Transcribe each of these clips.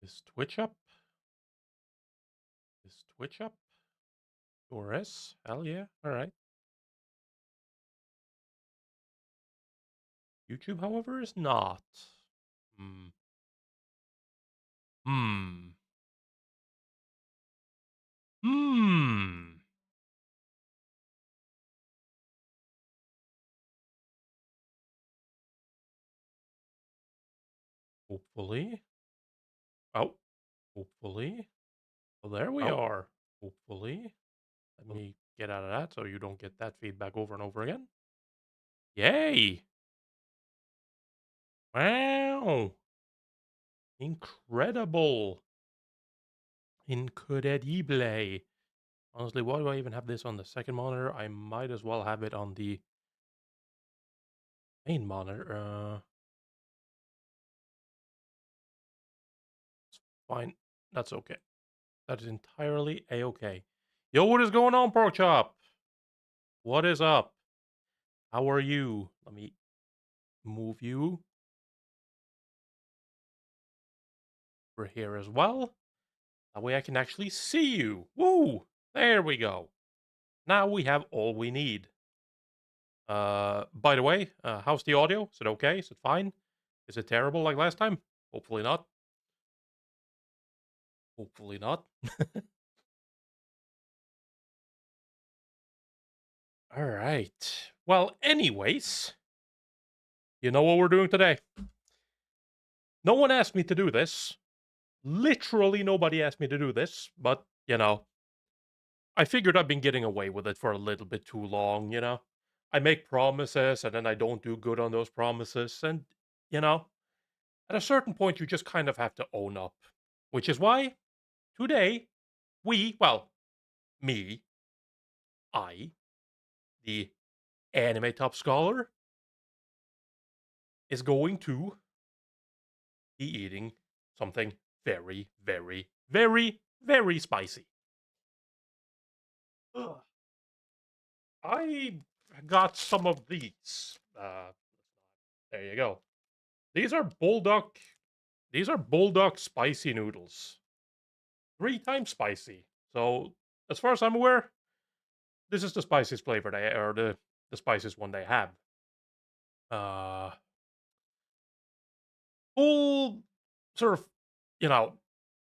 Is Twitch up? Is Twitch up? Or is? Hell yeah. All right. YouTube, however, is not. Hmm. Hmm. Hmm. Hopefully. Oh, hopefully. Well, there we are. Hopefully. Let me get out of that so you don't get that feedback over and over again. Yay! Wow! Incredible! Incredible! Honestly, why do I even have this on the second monitor? I might as well have it on the main monitor. Fine. That's okay. That is entirely a-okay. Yo, what is going on, Pork Chop? What is up? How are you? Let me move you over here as well. That way I can actually see you. Woo! There we go. Now we have all we need. By the way, how's the audio? Is it okay? Is it fine? Is it terrible like last time? Hopefully not. Hopefully not. All right. Well, anyways, you know what we're doing today? No one asked me to do this. Literally nobody asked me to do this, but, I figured I've been getting away with it for a little bit too long, I make promises and then I don't do good on those promises. And, you know, at a certain point, you just kind of have to own up, which is why today well, me, I, the anime top scholar, is going to be eating something very, very, very, very spicy. Ugh. I got some of these. There you go. These are Buldak. These are Buldak spicy noodles. 3 times spicy. So, as far as I'm aware, this is the spiciest flavor or the spiciest one they have. Uh, full sort of, you know,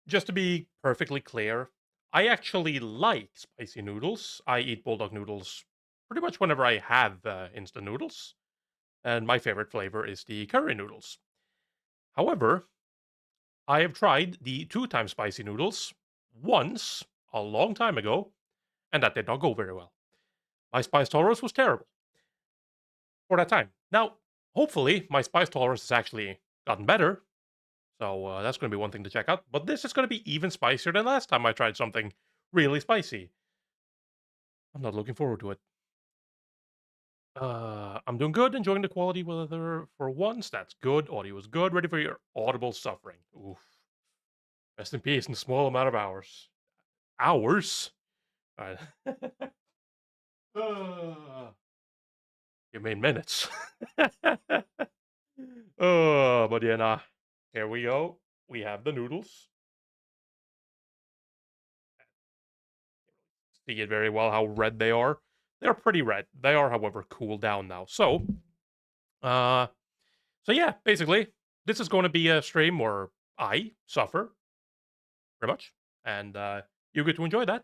just to be perfectly clear, I actually like spicy noodles. I eat Bulldog noodles pretty much whenever I have instant noodles, and my favorite flavor is the curry noodles. However, I have tried the 2 times spicy noodles once a long time ago, and that did not go very well. My spice tolerance was terrible for that time. Now, hopefully, my spice tolerance has actually gotten better. So that's going to be one thing to check out. But this is going to be even spicier than last time I tried something really spicy. I'm not looking forward to it. I'm doing good, enjoying the quality weather for once. That's good. Audio is good. Ready for your audible suffering. Oof. Rest in peace in a small amount of hours. Hours? Uh, you mean minutes. Oh, but yeah, nah. Here we go. We have the noodles. See it very well how red they are. They're pretty red. They are, however, cooled down now. Uh, so yeah, basically, this is going to be a stream where I suffer, pretty much, and you get to enjoy that.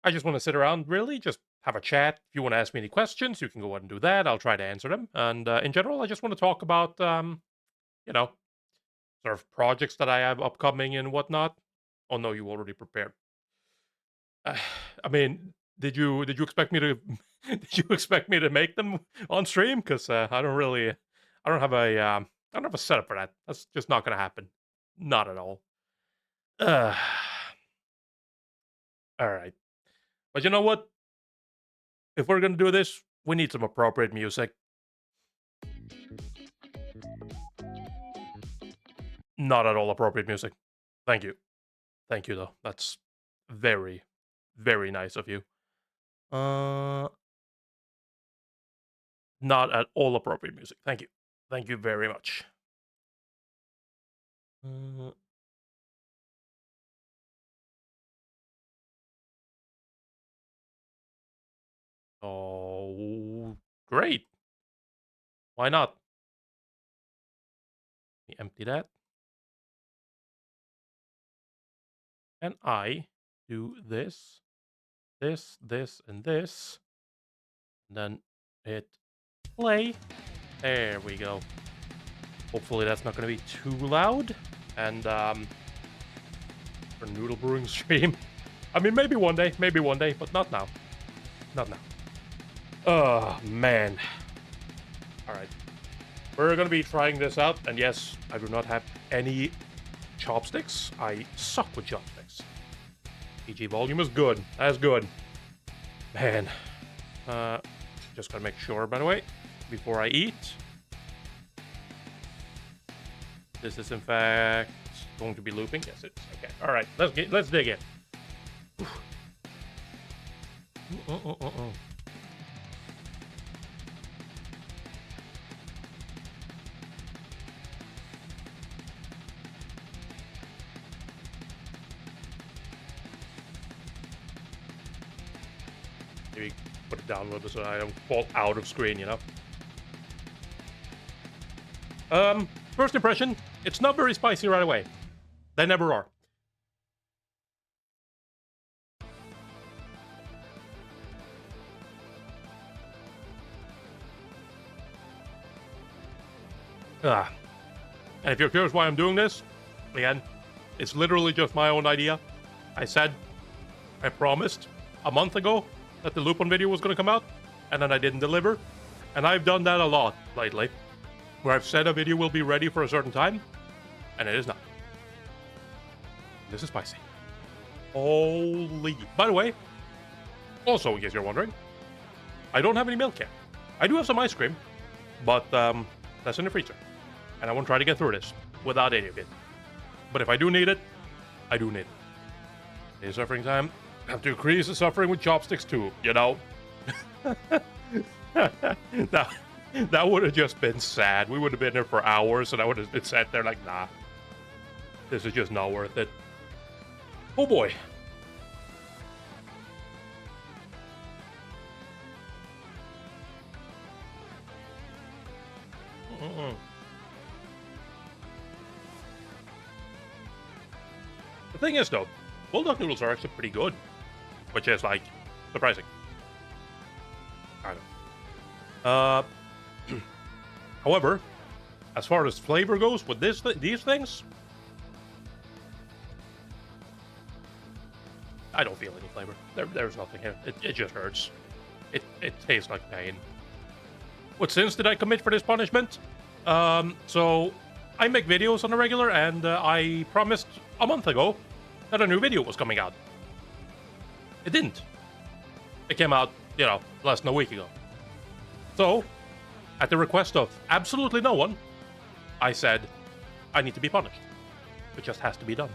I just want to sit around, really, just have a chat. If you want to ask me any questions, you can go ahead and do that. I'll try to answer them. And in general, I just want to talk about, you know, sort of projects that I have upcoming and whatnot. Oh no, you already prepared. I mean, did you expect me to did you expect me to make them on stream? Because I don't have I don't have a setup for that. That's just not going to happen. Not at all. Uh, all right, but you know what? If we're gonna do this, we need some appropriate music. Not at all appropriate music. Thank you. Thank you, though. That's very, very nice of you. Uh, Not at all appropriate music. Thank you. Thank you very much. Oh, great. Why not? Let me empty that. And I do this, this, and this. And then hit play. There we go. Hopefully that's not going to be too loud. And, for noodle brewing stream. I mean, maybe one day, but not now. Not now. Oh, man. Alright. We're gonna be trying this out, and yes, I do not have any chopsticks. I suck with chopsticks. PG volume is good. That's good. Man. Just gotta make sure, by the way, before I eat. This is, in fact, going to be looping. Yes, it's okay. Alright, let's dig in. Maybe put it down a little bit so I don't fall out of screen, you know? First impression, it's not very spicy right away. They never are. And if you're curious why I'm doing this, again, it's literally just my own idea. I promised a month ago that the Lupin video was going to come out, and then I didn't deliver. And I've done that a lot lately, where I've said a video will be ready for a certain time, and it is not. This is spicy. Holy. By the way, also, in case you're wondering, I don't have any milk yet. I do have some ice cream, but that's in the freezer. And I won't try to get through this without any of it. But if I do need it, I do need it. It's suffering time. I have to increase the suffering with chopsticks too, you know? That would have just been sad. We would have been there for hours, and I would have been sat there like, nah. This is just not worth it. Oh boy. The thing is, though, Buldak noodles are actually pretty good, which is, like, surprising. I know. However, as far as flavor goes with these things, I don't feel any flavor. There's nothing here. It just hurts. It tastes like pain. What sins did I commit for this punishment? So I make videos on a regular, and I promised a month ago that a new video was coming out. It didn't. It came out, you know, less than a week ago. So, at the request of absolutely no one, I said, I need to be punished. It just has to be done.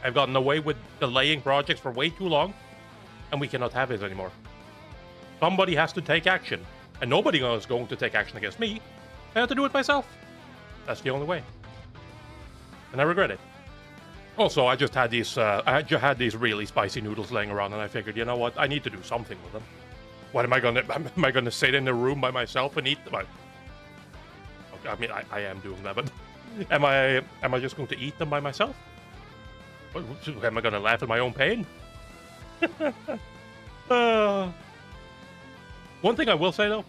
I've gotten away with delaying projects for way too long, and we cannot have this anymore. Somebody has to take action, and nobody is going to take action against me. I have to do it myself. That's the only way. And I regret it. Also, I just had these really spicy noodles laying around, and I figured, you know what? I need to do something with them. What am I gonna sit in a room by myself and eat them? Okay, I mean, I am doing that, but am I just going to eat them by myself? Am I gonna laugh at my own pain? One thing I will say though,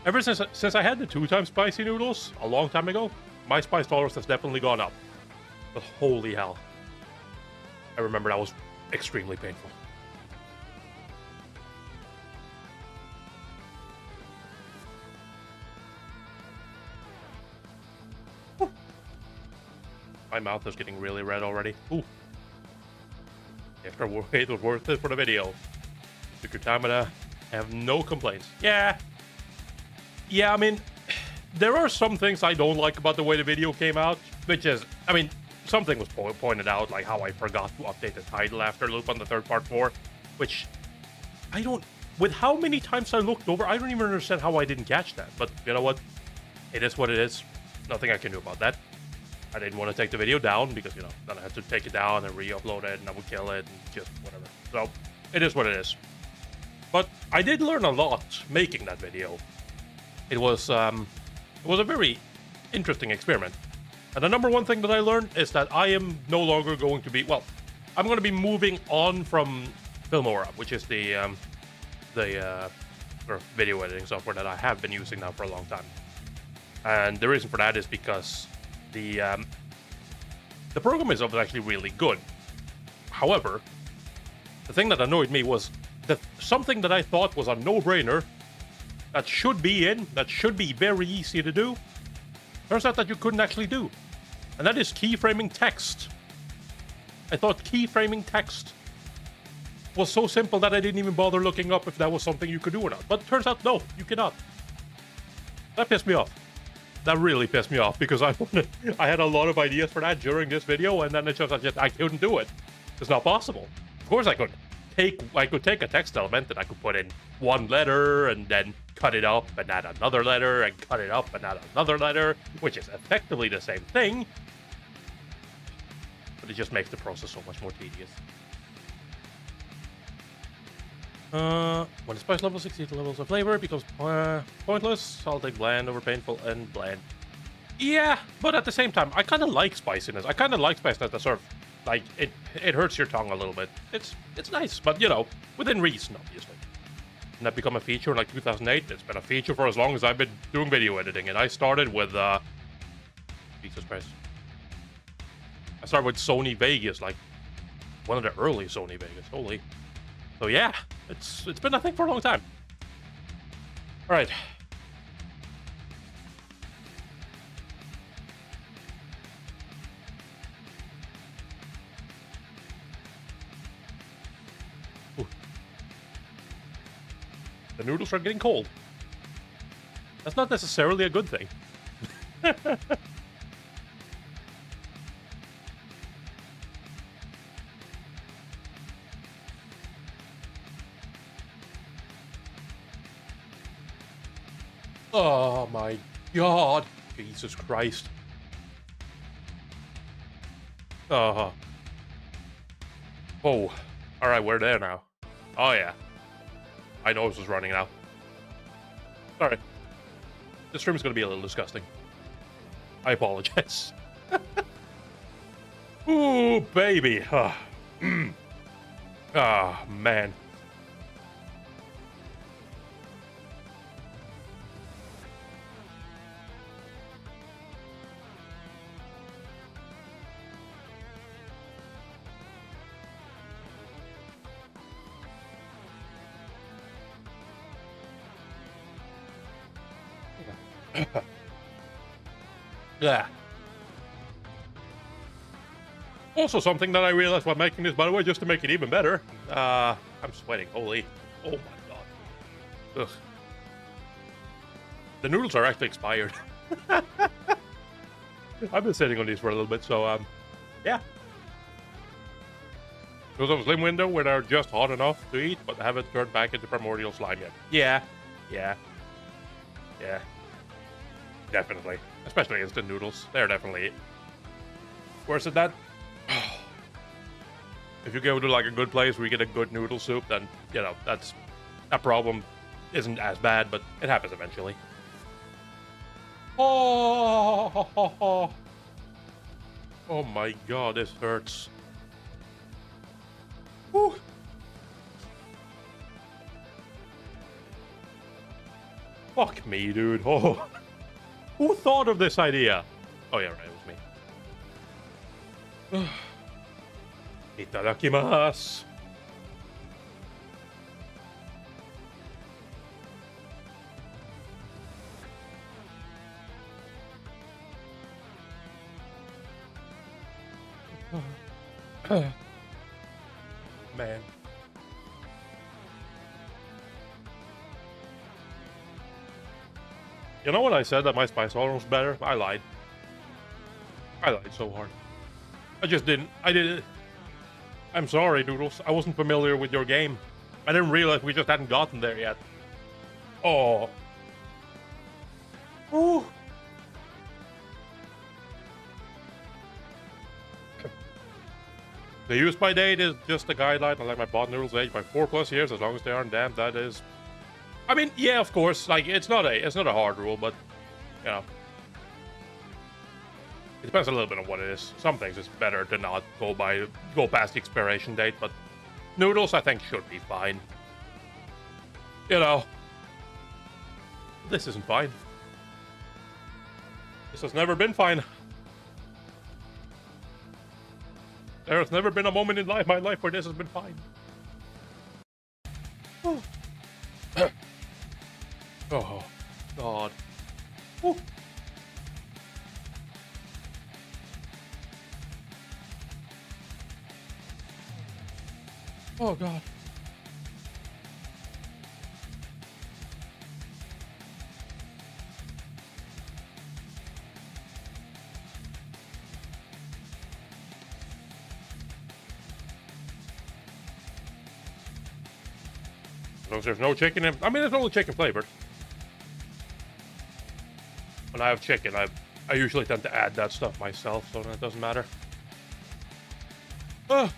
ever since I had the 2-time spicy noodles a long time ago, my spice tolerance has definitely gone up. But holy hell. I remember that was extremely painful. Whew. My mouth is getting really red already. Ooh. Extra wait was worth it for the video. Took your time, and I have no complaints. Yeah, I mean, there are some things I don't like about the way the video came out, which is, I mean, something was pointed out, like how I forgot to update the title after Lupin the Third Part 4, which I don't, with how many times I looked over, I don't even understand how I didn't catch that. But you know what? It is what it is. Nothing I can do about that. I didn't want to take the video down because, you know, then I had to take it down and re-upload it, and I would kill it and just whatever. So, it is what it is. But I did learn a lot making that video. It was a very interesting experiment. And the number one thing that I learned is that I am no longer going to be, well, I'm going to be moving on from Filmora, which is the sort of video editing software that I have been using now for a long time. And the reason for that is because the program itself is actually really good. However, the thing that annoyed me was that something that I thought was a no-brainer that should be very easy to do, turns out that you couldn't actually do. And that is keyframing text. I thought keyframing text was so simple that I didn't even bother looking up if that was something you could do or not. But it turns out, no, you cannot. That pissed me off. That really pissed me off because I had a lot of ideas for that during this video, and then it just I couldn't do it. It's not possible. Of course I could take a text element and I could put in one letter and then cut it up and add another letter and cut it up and add another letter, which is effectively the same thing. But it just makes the process so much more tedious. When the spice level exceeds the levels of flavor, it becomes pointless. I'll take bland over painful and bland. Yeah, but at the same time, I kind of like spiciness. I kind of like spiciness that sort of, like, it hurts your tongue a little bit. It's nice, but, you know, within reason, obviously. And that become a feature in, like, 2008. It's been a feature for as long as I've been doing video editing. And I started with, Jesus Christ. I started with Sony Vegas, like, one of the early Sony Vegas. Holy. So yeah, it's been a thing for a long time. All right. Ooh. The noodles are getting cold. That's not necessarily a good thing. Oh my God. Jesus Christ. Oh. Alright, we're there now. Oh yeah. My nose is running now. Sorry. This stream is going to be a little disgusting. I apologize. Ooh, baby. Oh, man. Yeah. Also, something that I realized while making this, by the way, just to make it even better. I'm sweating. Holy. Oh my God. Ugh. The noodles are actually expired. I've been sitting on these for a little bit, so, yeah. There's a slim window where they're just hot enough to eat, but haven't turned back into primordial slime yet. Yeah. Definitely. Especially instant noodles. They're definitely worse than that. If you go to like a good place where you get a good noodle soup, then, you know, that problem isn't as bad, but it happens eventually. Oh my God, this hurts. Whew. Fuck me, dude. Oh. Who thought of this idea? Oh yeah, right, it was me. Itadakimasu. Man. You know what I said that my spice tolerance was better? I lied. I lied so hard. I just didn't. I didn't. I'm sorry, Noodles. I wasn't familiar with your game. I didn't realize we just hadn't gotten there yet. Oh. Ooh. The use by date is just a guideline. I like my bot noodles aged by 4+ years as long as they aren't damp. That is, I mean, yeah, of course. Like it's not a hard rule, but you know, it depends a little bit on what it is. Some things it's better to not go past the expiration date, but noodles I think should be fine. You know, this isn't fine. This has never been fine. There has never been a moment in my life where this has been fine. Oh, oh God. Whew. Oh, God. As long as there's no chicken in... I mean, it's only chicken flavored. When I have chicken, I usually tend to add that stuff myself, so it doesn't matter. Ah.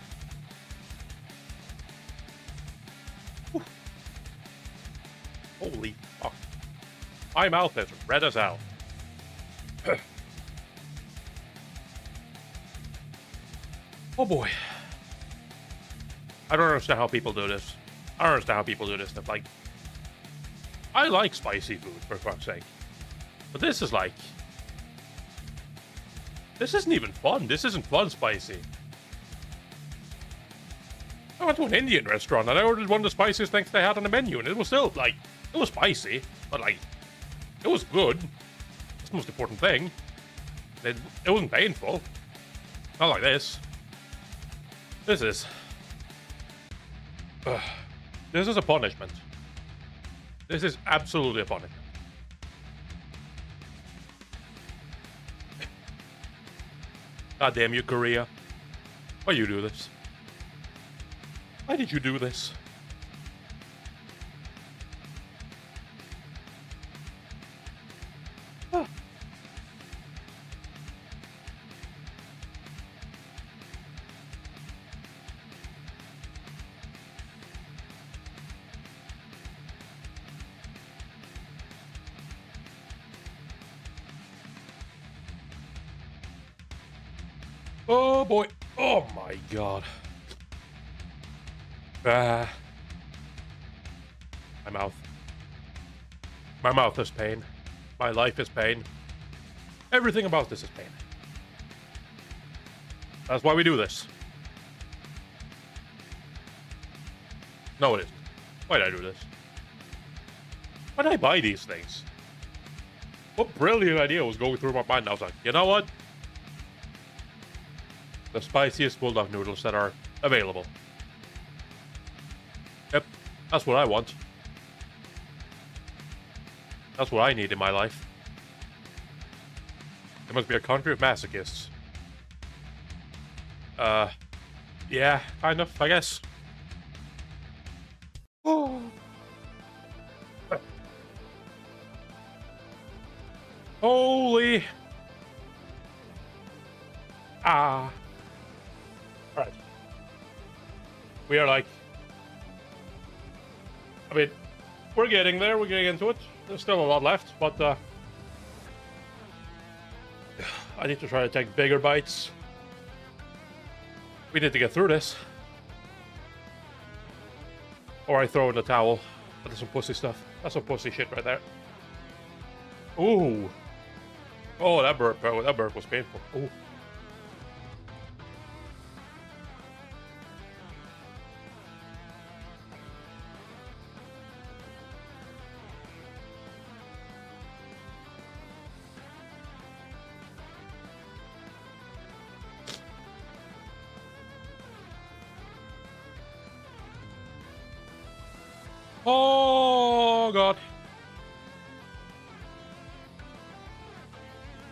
Holy fuck. My mouth is red as hell. Oh boy. I don't understand how people do this. I don't understand how people do this stuff. Like, I like spicy food, for fuck's sake. But this is like... This isn't even fun. This isn't fun spicy. I went to an Indian restaurant and I ordered one of the spiciest things they had on the menu, and it was still, like... It was spicy, but, like... It was good. That's the most important thing. It wasn't painful. Not like this. This is... This is a punishment. This is absolutely a punishment. God damn you, Korea. Why you do this? Why did you do this? Ah. Oh boy. Oh my god. My mouth. My mouth is pain. My life is pain. Everything about this is pain. That's why we do this. No, it isn't. Why did I do this? Why did I buy these things? What brilliant idea was going through my mind? I was like, you know what? The spiciest Buldak noodles that are available. Yep, that's what I want. That's what I need in my life. It must be a country of masochists. Yeah, kind of, I guess. Oh. Holy. Ah. Alright. We are like... I mean, we're getting there, we're getting into it. There's still a lot left, but I need to try to take bigger bites. We need to get through this. Or I throw in the towel. That's some pussy stuff. That's some pussy shit right there. Ooh. Oh, that burp was painful. Ooh. Oh, God.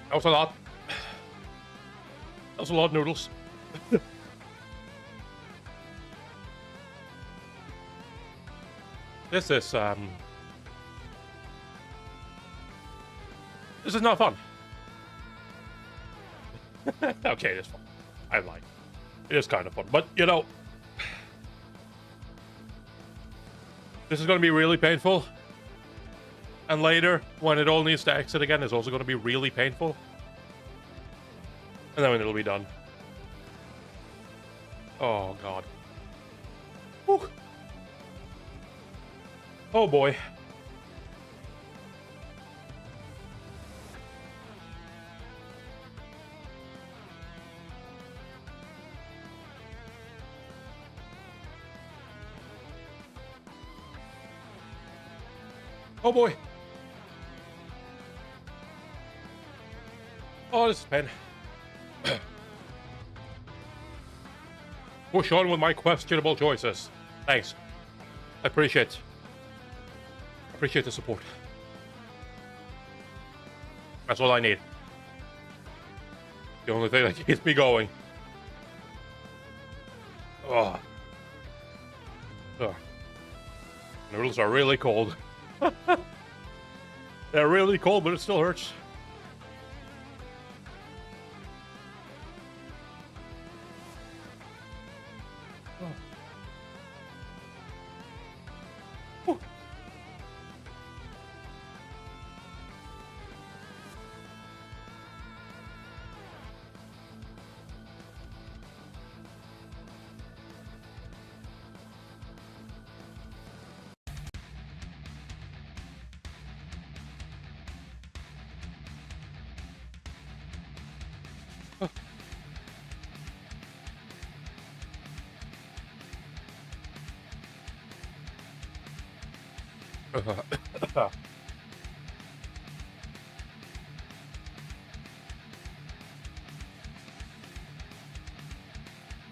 That was a lot. That was a lot of noodles. This is not fun. Okay, it's fun. I lied. It is kind of fun. But, you know, this is going to be really painful. And later, when it all needs to exit again, it's also going to be really painful. And then it'll be done. Oh, God. Whew. Oh, boy. Oh, boy. Oh, this is pain. Push on with my questionable choices. Thanks. I appreciate the support. That's all I need. The only thing that keeps me going. Oh. Oh. Noodles are really cold. They're really cold, but it still hurts.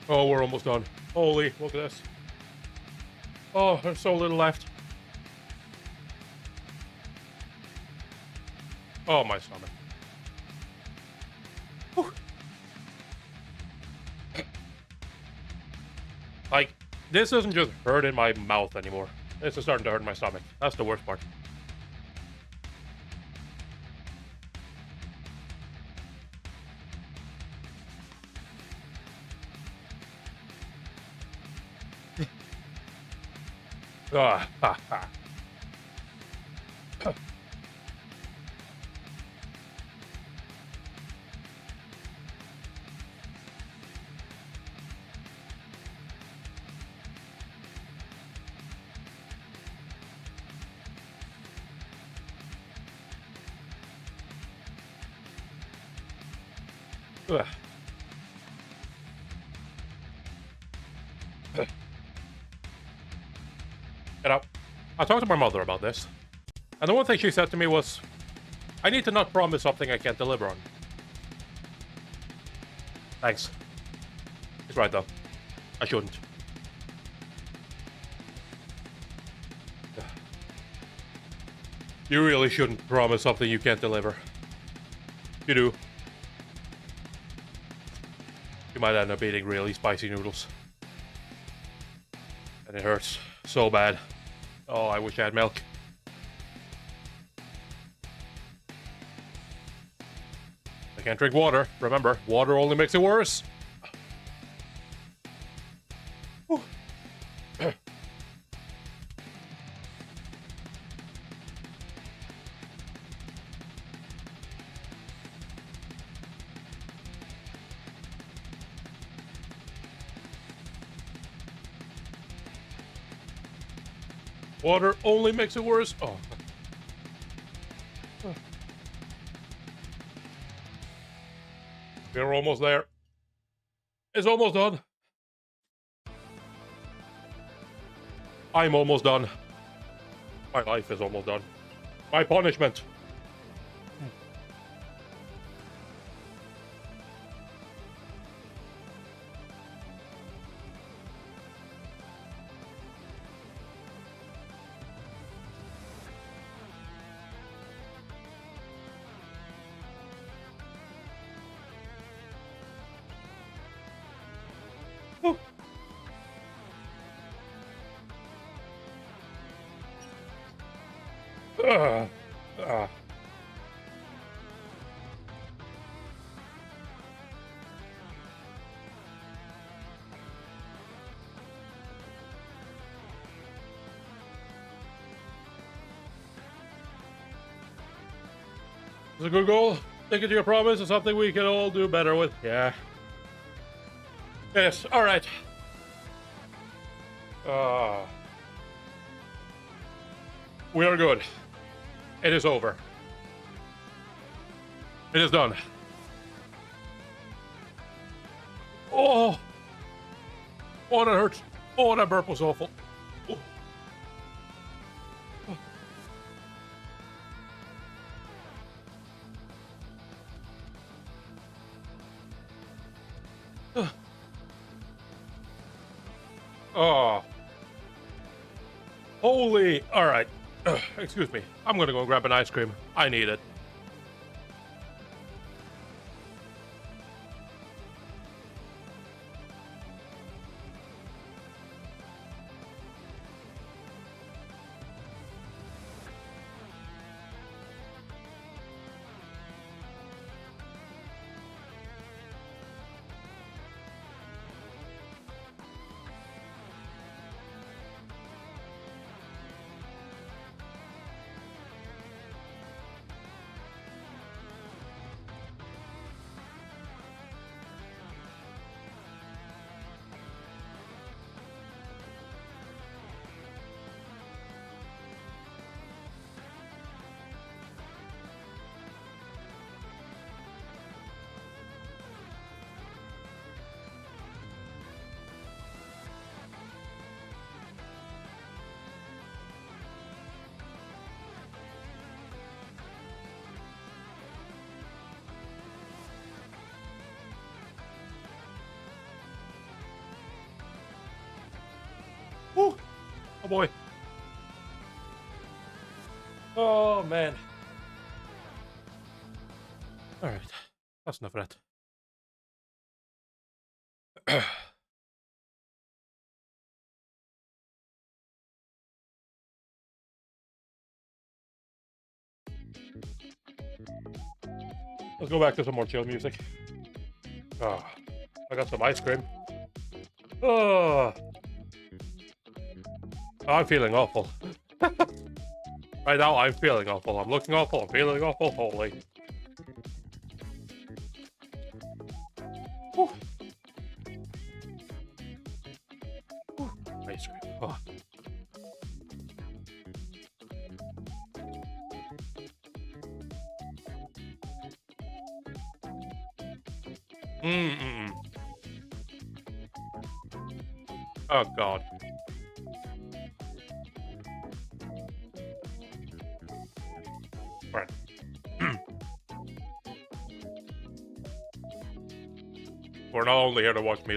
Oh, we're almost done. Holy, look at this. Oh, there's so little left. Oh, my stomach. Whew. Like, this doesn't just hurt in my mouth anymore. This is starting to hurt in my stomach. That's the worst part. Ah, ha, ha. Ugh. You know, I talked to my mother about this, and the one thing she said to me was, I need to not promise something I can't deliver on. Thanks. She's right, though. I shouldn't. You really shouldn't promise something you can't deliver. You do. You might end up eating really spicy noodles. And it hurts so bad. Oh, I wish I had milk. I can't drink water. Remember, water only makes it worse. Water only makes it worse. Oh. We're almost there. It's almost done. I'm almost done. My life is almost done. My punishment. Uh, uh. It's a good goal. Sticking to your promise is something we can all do better with. Yeah. Yes, alright. We are good. It is over. It is done. Oh! Oh, that hurts. Oh, that burp was awful. Oh. Oh. Holy. All right. Excuse me. I'm going to go grab an ice cream. I need it. Woo! Oh boy. Oh man. Alright. That's enough of that. Let's go back to some more chill music. Oh, I got some ice cream. Oh, I'm feeling awful. Right now, I'm feeling awful. I'm looking awful. I'm feeling awful. Holy. Whew. Whew. Ice cream. Oh. Mm-mm. Oh, God. Right. We're not only here to watch me...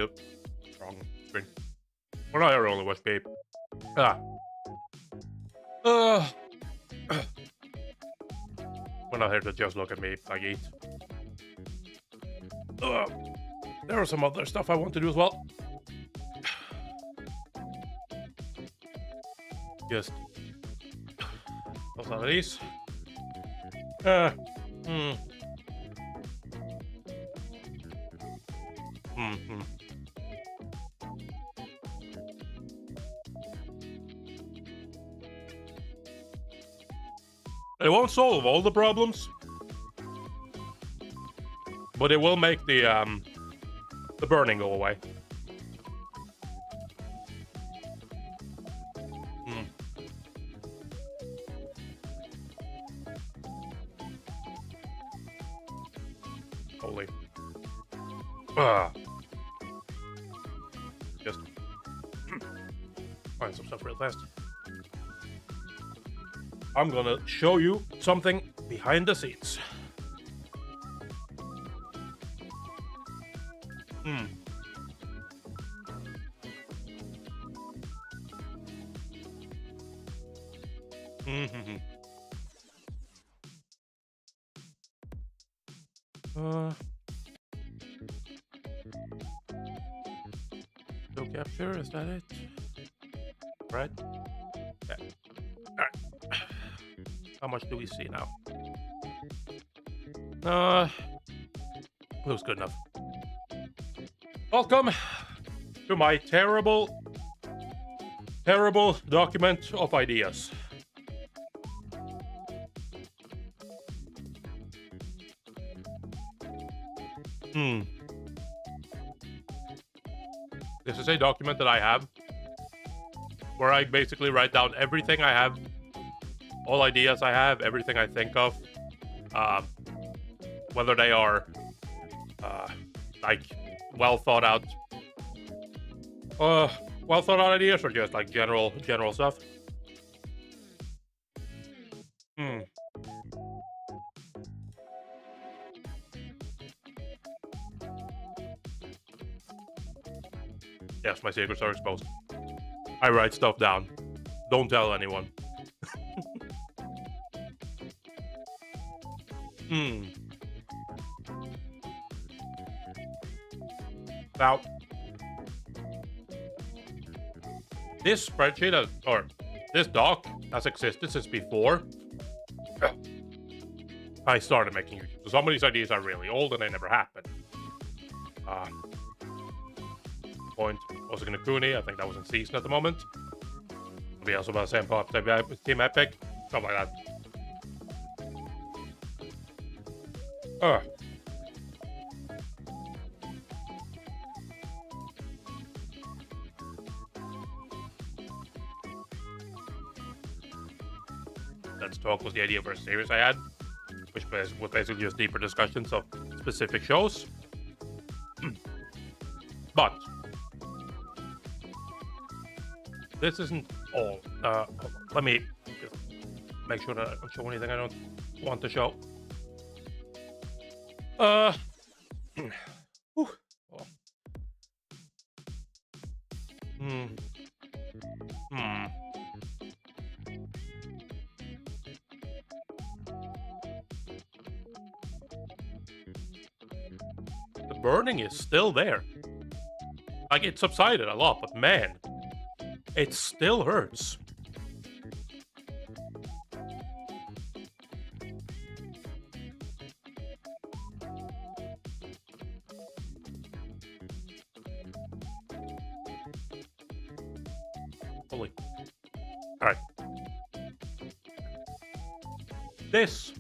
Wrong screen. We're not here to only watch me... Ah. We're not here to just look at me like eat. There are some other stuff I want to do as well. Just... some of these. It won't solve all the problems, but it will make the burning go away. Holy. Just find some stuff real fast. I'm gonna show you something behind the scenes. No capture, is that it? Right? Yeah. Alright. How much do we see now? Looks good enough. Welcome to my terrible document of ideas. Hmm. This is a document that I have where I basically write down everything I have, all ideas I have, everything I think of, whether they are like well thought out ideas or just like general stuff. Hmm. Yes, my secrets are exposed. I write stuff down. Don't tell anyone. Hmm. Now, this spreadsheet, or this doc, has existed since before I started making YouTube. So some of these ideas are really old and they never happened. Point was gonna Cooney. I think that was in season at the moment. Maybe also about the same part with Team Epic, something like that. Let's talk was the idea for a series I had, which was basically just deeper discussions of specific shows. But this isn't all. Let me just make sure that I don't show anything I don't want to show. The burning is still there. Like, it subsided a lot, but man, it still hurts. Holy. Alright. This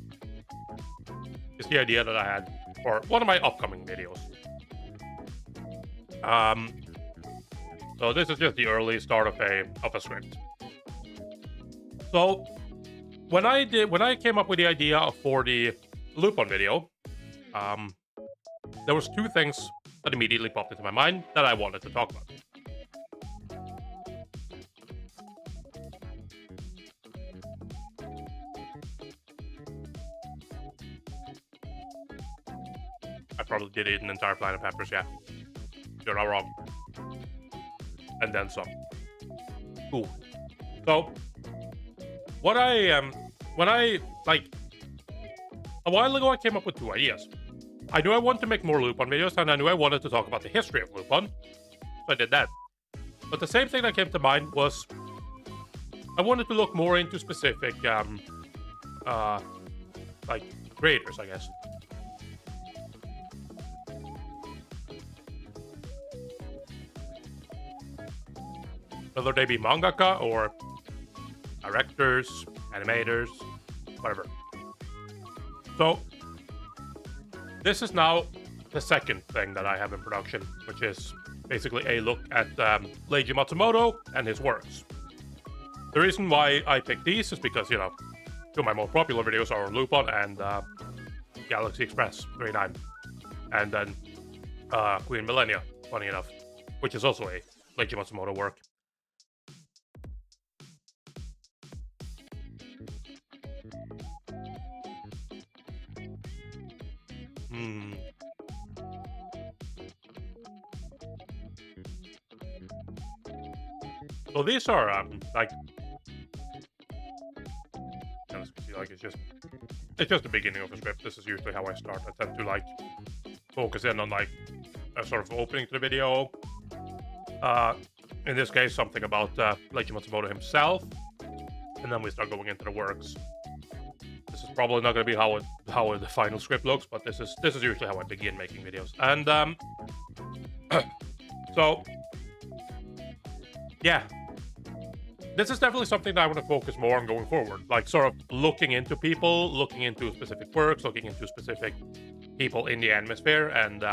is the idea that I had for one of my upcoming videos. So this is just the early start of a script. So when I came up with the idea for the Lupin video, there was two things that immediately popped into my mind that I wanted to talk about. I probably did eat an entire plant of peppers, yeah. You're not wrong. And then some. Cool. So, when I, like, a while ago I came up with two ideas. I knew I wanted to make more Lupin videos, and I knew I wanted to talk about the history of Lupin. So I did that. But the same thing that came to mind was, I wanted to look more into specific, like, creators, I guess. Whether they be mangaka or directors, animators, whatever. So, this is now the second thing that I have in production, which is basically a look at Leiji Matsumoto and his works. The reason why I picked these is because, you know, two of my most popular videos are Lupin and Galaxy Express 39. And then Queen Millennia, funny enough, which is also a Leiji Matsumoto work. So these are like, as you can see, like it's just the beginning of a script. This is usually how I start. I tend to like focus in on like a sort of opening to the video. In this case, something about Leiji Matsumoto himself, and then we start going into the works. This is probably not going to be how the final script looks, but this is usually how I begin making videos. And so yeah, this is definitely something that I want to focus more on going forward. Like, sort of looking into people, looking into specific works, looking into specific people in the atmosphere, and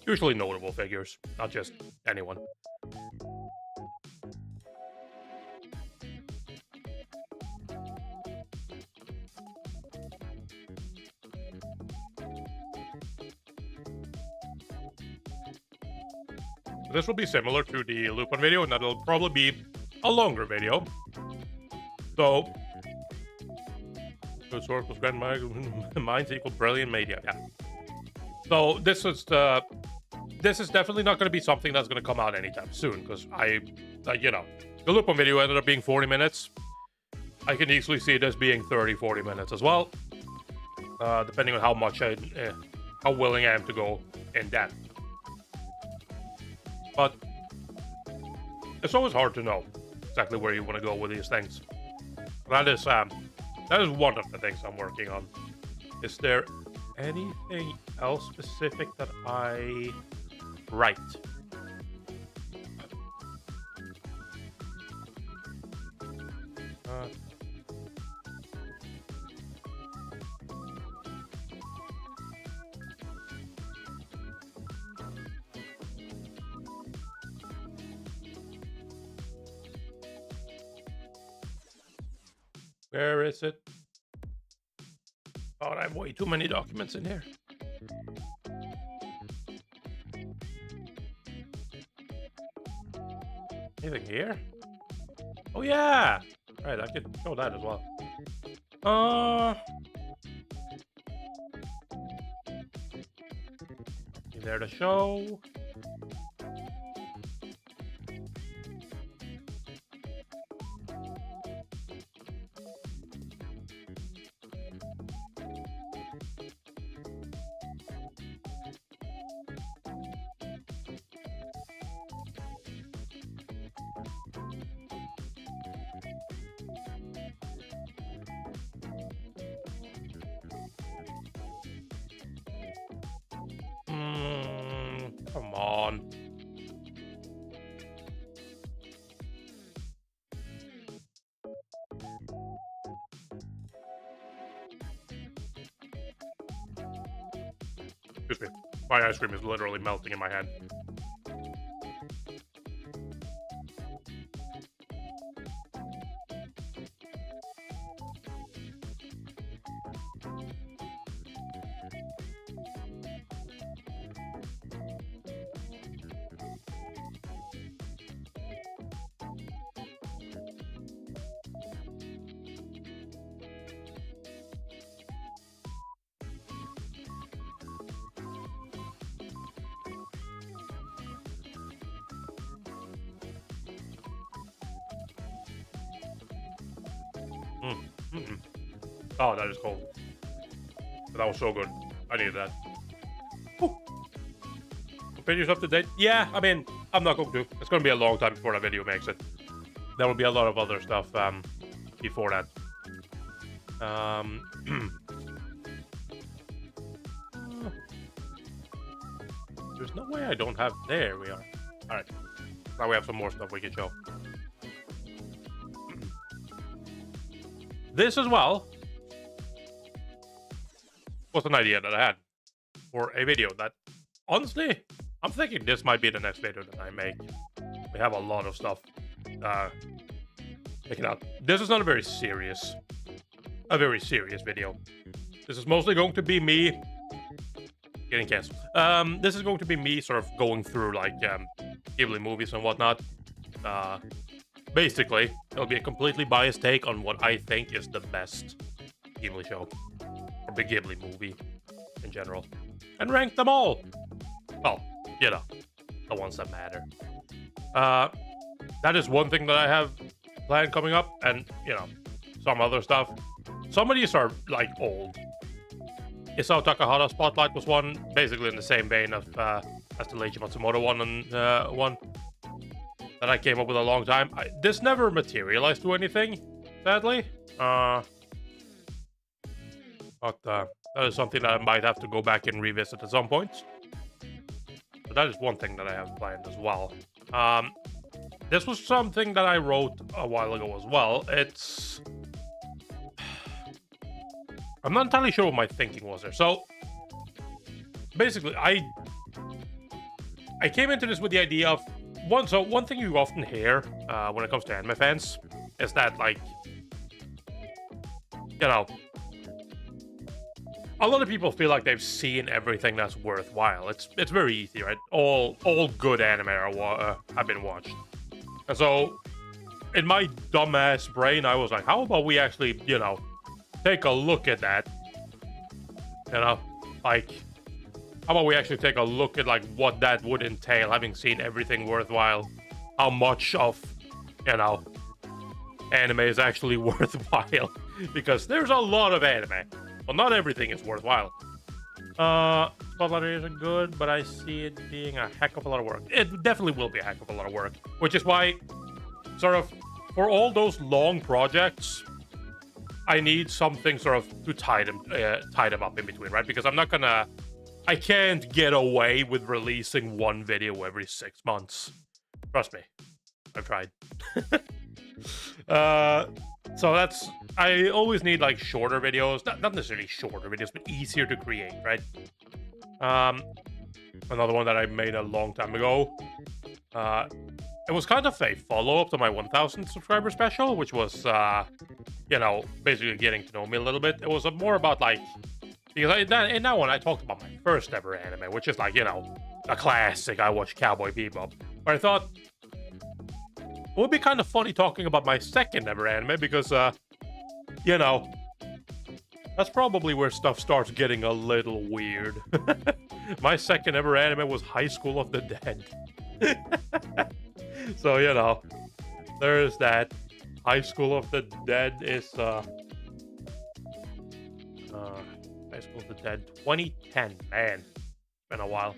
usually notable figures, not just anyone. This will be similar to the Lupin video, and that'll probably be a longer video. So, good source was grand minds equal brilliant media. Yeah. So this is definitely not going to be something that's going to come out anytime soon, because you know, the Lupin video ended up being 40 minutes. I can easily see this being 30-40 minutes as well, depending on how much how willing I am to go in depth. But it's always hard to know exactly where you want to go with these things. That is one of the things I'm working on. Is there anything else specific that I write? Where is it? Oh, I have way too many documents in here. Anything here? Oh yeah! Right, I could show that as well. There to show. Come on. Excuse me. My ice cream is literally melting in my hand. Oh, that is cold. That was so good. I needed that. Videos up to date? Yeah, I mean, I'm not going to. It's going to be a long time before that video makes it. There will be a lot of other stuff before that. There's no way I don't have... There we are. Alright. Now we have some more stuff we can show. This as well was an idea that I had for a video that, honestly, I'm thinking this might be the next video that I make. We have a lot of stuff taken out. This is not a very serious video. This is mostly going to be me getting canceled. This is going to be me sort of going through like Ghibli movies and whatnot. Basically, it'll be a completely biased take on what I think is the best Ghibli show, or the Ghibli movie in general, and rank them all. Well, you know, the ones that matter. That is one thing that I have planned coming up, and you know, some other stuff. Some of these are like old. Isao Takahata Spotlight was one, basically in the same vein of as the Leiji Matsumoto one, and one that I came up with a long time. This never materialized to anything, sadly. But that is something that I might have to go back and revisit at some point. But that is one thing that I have planned as well. This was something that I wrote a while ago as well. It's... I'm not entirely sure what my thinking was there. So, basically, I came into this with the idea of one thing you often hear when it comes to anime fans is that, like, you know, a lot of people feel like they've seen everything that's worthwhile. It's very easy, right? All good anime have been watched, and so in my dumbass brain, I was like, how about we actually, take a look at that? Like, how about we actually take a look at, like, what that would entail, having seen everything worthwhile? How much of, anime is actually worthwhile? Because there's a lot of anime. Well, not everything is worthwhile. Spotlight isn't good, but I see it being a heck of a lot of work. It definitely will be a heck of a lot of work. Which is why, sort of, for all those long projects, I need something sort of to tie them up in between, right? Because I can't get away with releasing one video every 6 months. Trust me, I've tried. So I always need, like, shorter videos. Not necessarily shorter videos, but easier to create, right? Another one that I made a long time ago. It was kind of a follow-up to my 1,000 subscriber special, which was, basically getting to know me a little bit. It was more about, like, because in that one, I talked about my first ever anime, which is, like, a classic. I watched Cowboy Bebop. But I thought it would be kind of funny talking about my second ever anime because, that's probably where stuff starts getting a little weird. My second ever anime was High School of the Dead. So, there's that. High School of the Dead is, High School of the Dead 2010. Man, it's been a while.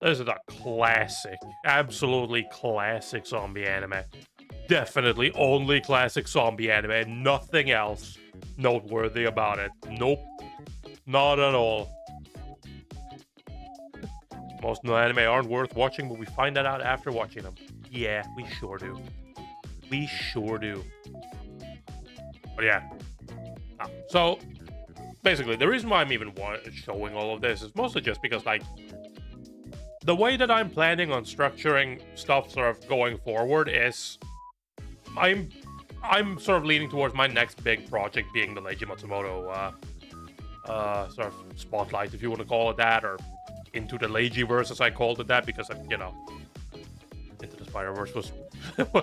This is a classic, absolutely classic zombie anime. Definitely only classic zombie anime, and nothing else noteworthy about it. Nope, not at all. Most anime aren't worth watching, but we find that out after watching them. Yeah, we sure do. We sure do. But yeah. So, basically, the reason why I'm even showing all of this is mostly just because, like, the way that I'm planning on structuring stuff sort of going forward is I'm sort of leaning towards my next big project being the Leiji Matsumoto sort of spotlight, if you want to call it that, or Into the Leiji-verse, as I called it that, because, Into the Spider-Verse was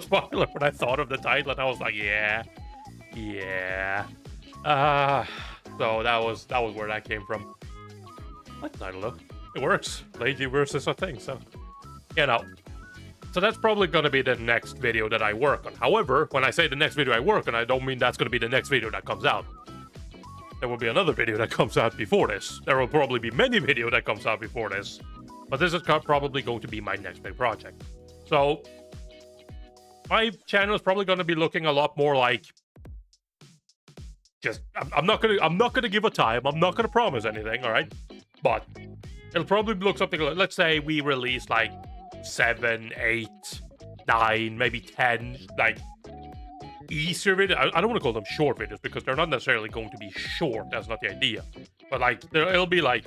popular when I thought of the title, and I was like, yeah. So that was where that came from. I like the title, though. It works. Leiji-verse is a thing, so, So that's probably going to be the next video that I work on. However, when I say the next video I work on, I don't mean that's going to be the next video that comes out. There will be another video that comes out before this. There will probably be many videos that comes out before this. But this is probably going to be my next big project. So, my channel is probably going to be looking a lot more like... I'm not gonna give a time. I'm not gonna promise anything, alright? But it'll probably look something like... Let's say we release, like, 7, 8, 9, maybe 10, like, easier videos. I don't want to call them short videos because they're not necessarily going to be short. That's not the idea. But, like, it'll be, like,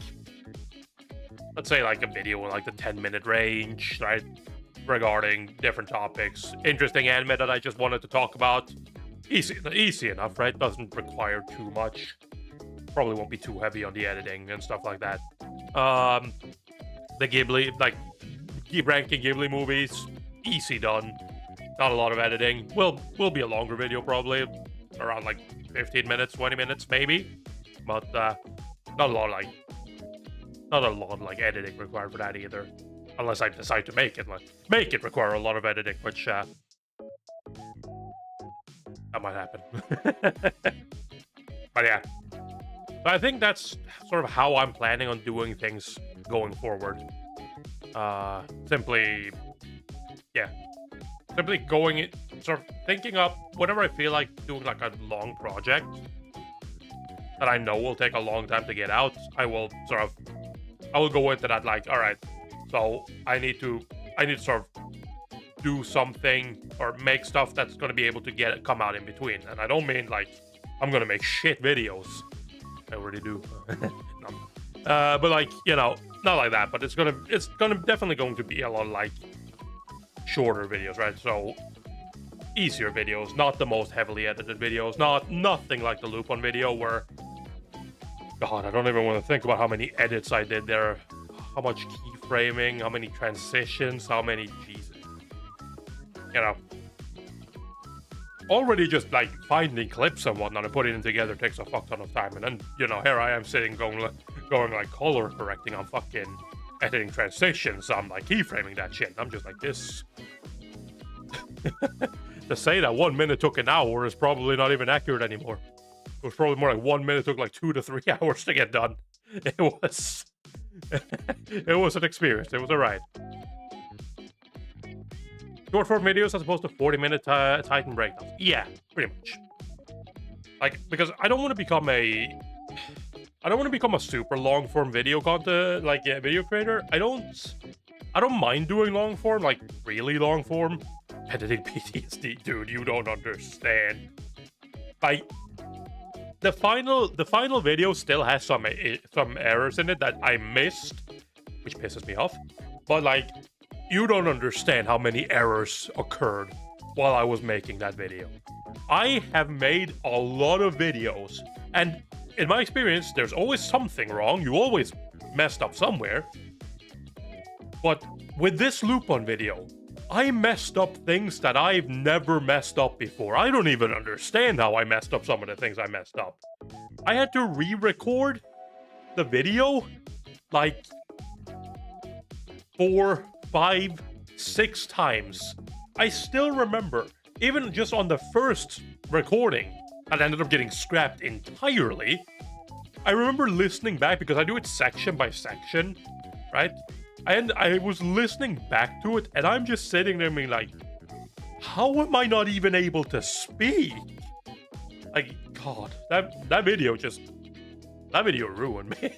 let's say, like, a video in, like, the 10-minute range, right? Regarding different topics. Interesting anime that I just wanted to talk about. Easy enough, right? Doesn't require too much. Probably won't be too heavy on the editing and stuff like that. The Ghibli, like, ranking Ghibli movies, easy done. Not a lot of editing. Will be a longer video probably, around like 15 minutes, 20 minutes maybe, but not a lot of editing required for that either, unless I decide to make it require a lot of editing, which that might happen. But yeah, so I think that's sort of how I'm planning on doing things going forward. Simply going, sort of thinking up whenever I feel like doing like a long project that I know will take a long time to get out. I will go into that like, all right, so I need to sort of do something or make stuff that's going to be able to come out in between. And I don't mean like I'm going to make shit videos. I already do. But like, not like that, but it's gonna definitely going to be a lot like shorter videos, right? So easier videos, not the most heavily edited videos, nothing like the Lupin video where, God, I don't even want to think about how many edits I did there, how much keyframing, how many transitions, how many, Jesus, you know. Already just like finding clips and whatnot and putting them together takes a fuck ton of time, and then, you know, here I am sitting going like color correcting, I'm fucking editing transitions, I'm like keyframing that shit. I'm just like, this. To say that 1 minute took an hour is probably not even accurate anymore. It was probably more like 1 minute took like 2 to 3 hours to get done. It was it was an experience. It was a ride. Short form videos as opposed to 40-minute Titan breakdowns. Yeah, pretty much. Like, because I don't want to become a super long form video content, like a video creator. I don't mind doing long form, like really long form. Editing PTSD, dude, you don't understand. Like, the final video still has some errors in it that I missed, which pisses me off. But like, you don't understand how many errors occurred while I was making that video. I have made a lot of videos, and in my experience, there's always something wrong. You always messed up somewhere. But with this Lupin video, I messed up things that I've never messed up before. I don't even understand how I messed up some of the things I messed up. I had to re-record the video like 4, 5, 6 times. I still remember, even just on the first recording, that ended up getting scrapped entirely. I remember listening back, because I do it section by section, right? And I was listening back to it, and I'm just sitting there being like, how am I not even able to speak? Like, God, that video ruined me.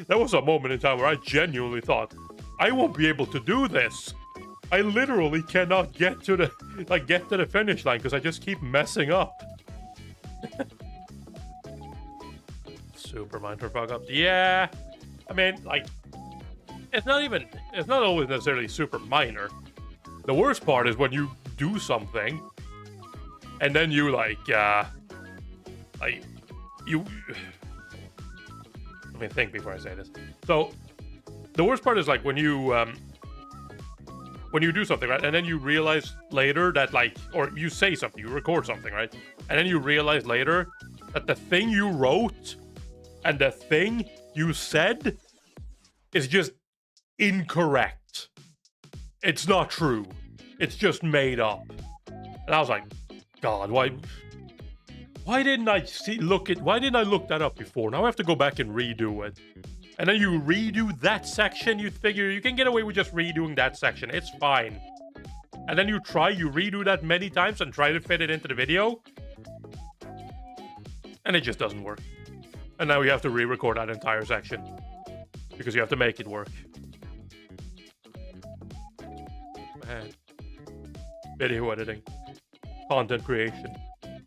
That was a moment in time where I genuinely thought, I won't be able to do this. I literally cannot get to the finish line because I just keep messing up. Super minor fuck ups. Yeah, I mean, like, it's not always necessarily super minor. The worst part is when you do something and then you let me think before I say this. So the worst part is like when you do something, right? And then you realize later that, like, or you say something, you record something, right? And then you realize later that the thing you wrote and the thing you said is just incorrect. It's not true. It's just made up. And I was like, God, why didn't I look that up before? Now I have to go back and redo it. And then you redo that section, you figure you can get away with just redoing that section. It's fine. And then you redo that many times and try to fit it into the video. And it just doesn't work. And now you have to re-record that entire section. Because you have to make it work. Man. Video editing. Content creation. It's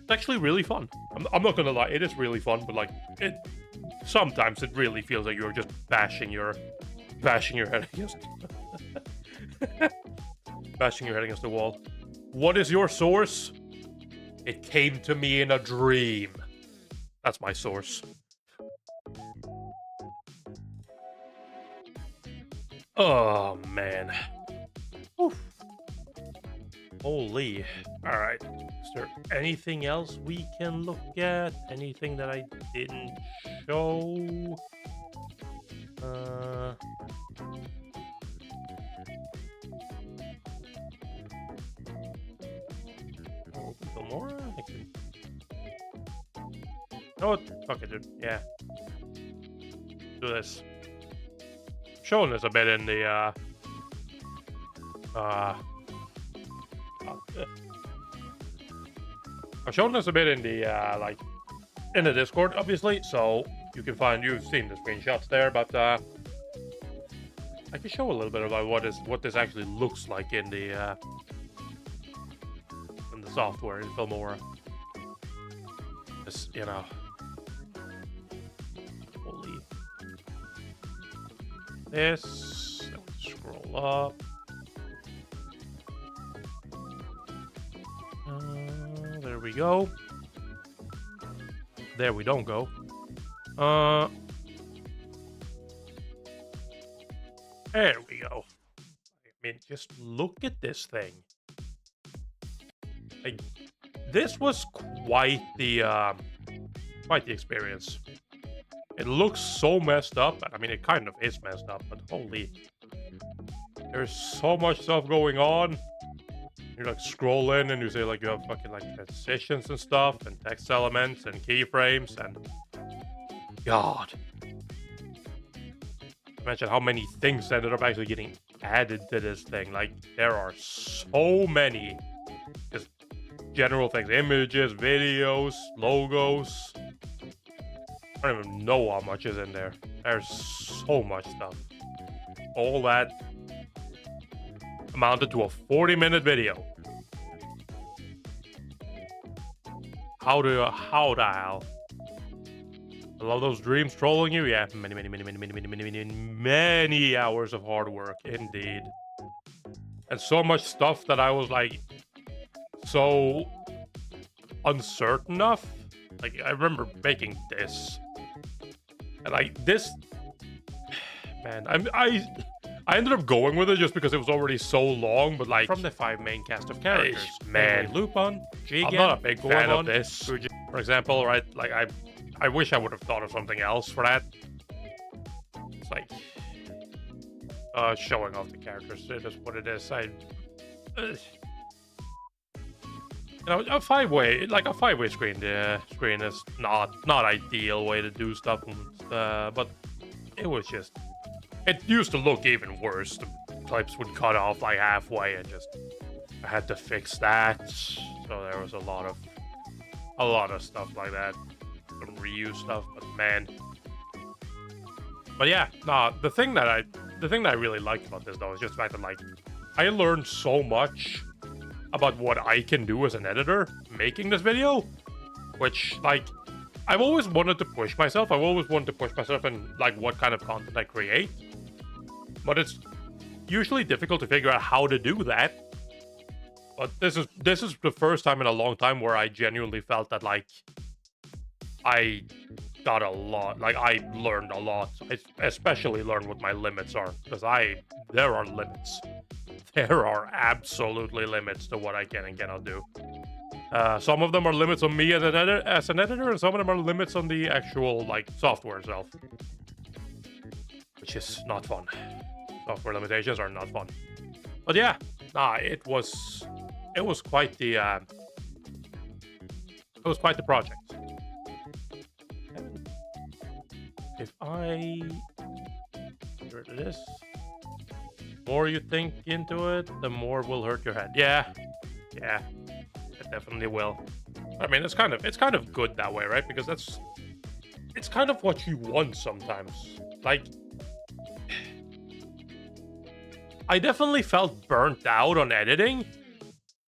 actually really fun. I'm not gonna lie, it is really fun, but like, sometimes it really feels like you're just bashing your head against bashing your head against the wall. What is your source? It came to me in a dream. That's my source. Oh man. Oof. Holy. Alright. Is there anything else we can look at? Anything that I didn't show? Oh, Gamora? I can... Oh, fuck it, dude. Yeah. Do this. Showing this a bit in the, I'm showing this a bit in the, like, in the Discord, obviously, so you've seen the screenshots there, but, I can show a little bit about what this actually looks like in the software in Filmora. This, you know. Holy. this. Then we scroll up. There we go. There we don't go. There we go. I mean, just look at this thing. Like, this was quite the experience. It looks so messed up. I mean, it kind of is messed up, but holy, there's so much stuff going on. You like scroll in and you say like you have fucking like transitions and stuff and text elements and keyframes and God. Imagine how many things ended up actually getting added to this thing. Like there are so many just general things, images, videos, logos. I don't even know how much is in there. There's so much stuff. All that amounted to a 40-minute video. How the hell? I love those dreams trolling you. Yeah, many hours of hard work indeed, and so much stuff that I was like so uncertain of. Like I remember making this, and like this, man, I ended up going with it just because it was already so long, but like... From the 5 main cast of characters. Man. Lupin, Jigen, I'm not a big fan of this. For example, right, like I wish I would have thought of something else for that. It's like... showing off the characters, it is what it is. You know, a 5-way screen is not ideal way to do stuff, but it was just... It used to look even worse. The clips would cut off like halfway and just... I had to fix that. So there was a lot of stuff like that. Some reuse stuff, but man. But yeah, nah, the thing that I really liked about this though is just the fact that like I learned so much about what I can do as an editor making this video, which like I've always wanted to push myself. I've always wanted to push myself in like what kind of content I create. But it's usually difficult to figure out how to do that. But this is the first time in a long time where I genuinely felt that like I got a lot, like I learned a lot. I especially learned what my limits are, because there are limits. There are absolutely limits to what I can and cannot do. Some of them are limits on me as an editor, and some of them are limits on the actual like software itself, which is not fun. Software limitations are not fun. But yeah, nah, it was quite the project. If I get rid of this, the more you think into it, the more will hurt your head. Yeah, it definitely will. I mean, it's kind of good that way, right? Because it's kind of what you want sometimes. Like, I definitely felt burnt out on editing,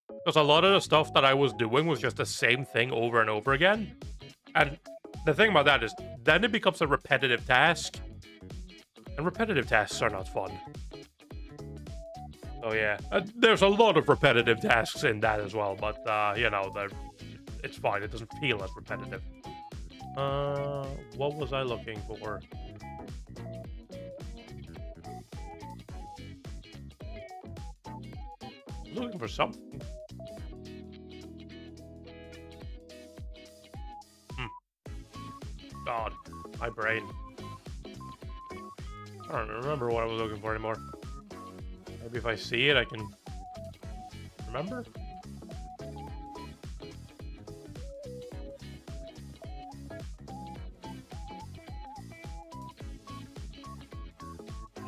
because a lot of the stuff that I was doing was just the same thing over and over again. And the thing about that is, then it becomes a repetitive task, and repetitive tasks are not fun. Oh yeah, there's a lot of repetitive tasks in that as well, but you know, it's fine. It doesn't feel as repetitive. What was I looking for? Looking for something. God, my brain. I don't remember what I was looking for anymore. Maybe if I see it, I can remember.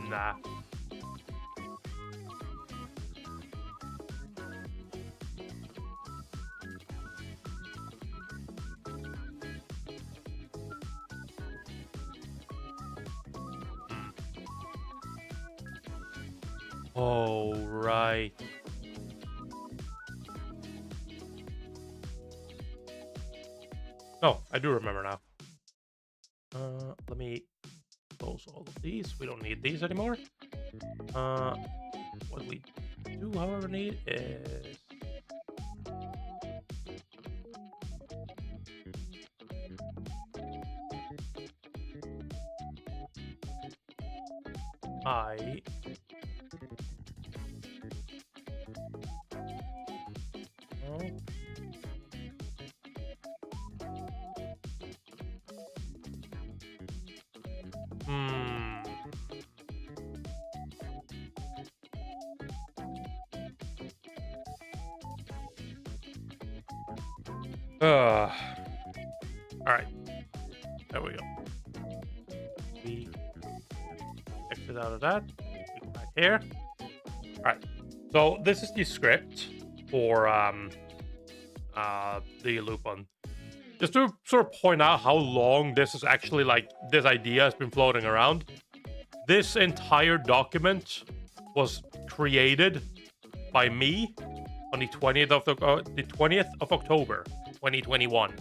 Nah. Oh, right. Oh, I do remember now. Let me go close all of these. We don't need these anymore. What we do, however, need is I all right. There we go. We exit out of that. We go back here. All right. So this is the script for the Lupin. Just to sort of point out how long this is actually, like, this idea has been floating around. This entire document was created by me on the 20th of October, 2021.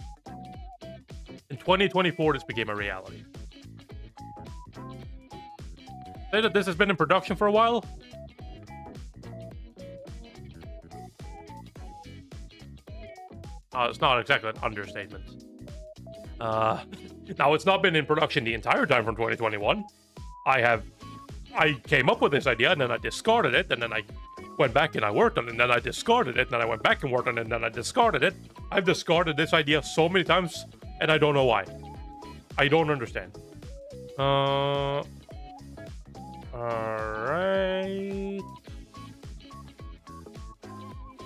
In 2024, this became a reality. Say that this has been in production for a while. It's not exactly an understatement. Now, it's not been in production the entire time from 2021. I came up with this idea, and then I discarded it, and then I went back and I worked on it, and then I discarded it, and then I went back and worked on it, and then I discarded it. I've discarded this idea so many times, and I don't know why. I don't understand. Alright.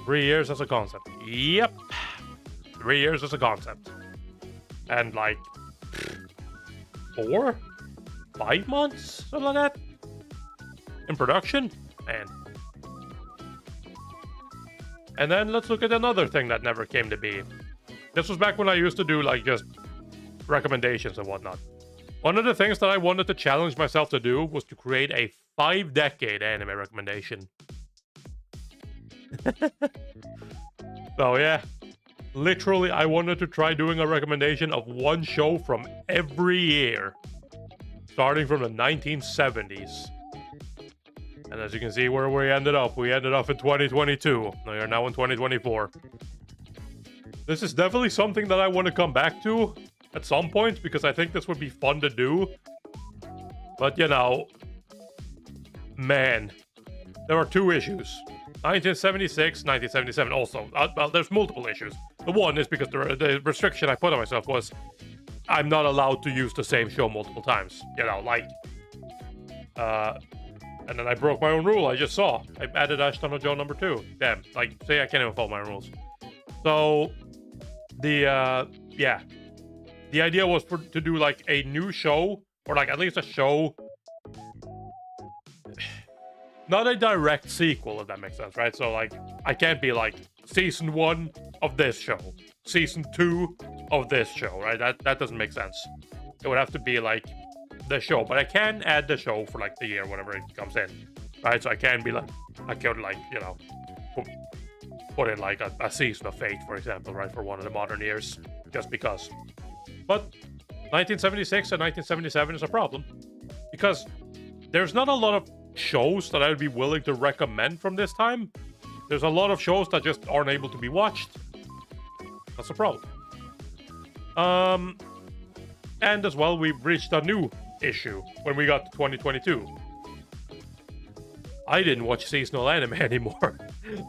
3 years as a concept. Yep. 3 years as a concept. And like 4? 5 months? Something like that? In production? Man. And then let's look at another thing that never came to be. This was back when I used to do like just recommendations and whatnot. One of the things that I wanted to challenge myself to do was to create a 5-decade anime recommendation. So yeah, literally I wanted to try doing a recommendation of one show from every year, starting from the 1970s. And as you can see where we ended up in 2022. We are now in 2024. This is definitely something that I want to come back to at some point, because I think this would be fun to do. But, you know, man, there are 2 issues. 1976, 1977 also. Well, there's multiple issues. The one is because the restriction I put on myself was I'm not allowed to use the same show multiple times. You know, like... and then I broke my own rule, I just saw. I added Ashton Joe number 2. Damn, like, say I can't even follow my rules. So, yeah. The idea was to do, like, a new show, or, like, at least a show... Not a direct sequel, if that makes sense, right? So, like, I can't be, like, Season 1 of this show, Season 2 of this show, right? That doesn't make sense. It would have to be, like, the show, but I can add the show for, like, the year, whenever it comes in, right? So I can be, like, I could, like, you know, put in, like, a Season of Fate, for example, right? For one of the modern years, just because. But 1976 and 1977 is a problem, because there's not a lot of shows that I would be willing to recommend from this time. There's a lot of shows that just aren't able to be watched. That's a problem. And as well, we've reached a new issue when we got to 2022. I didn't watch seasonal anime anymore.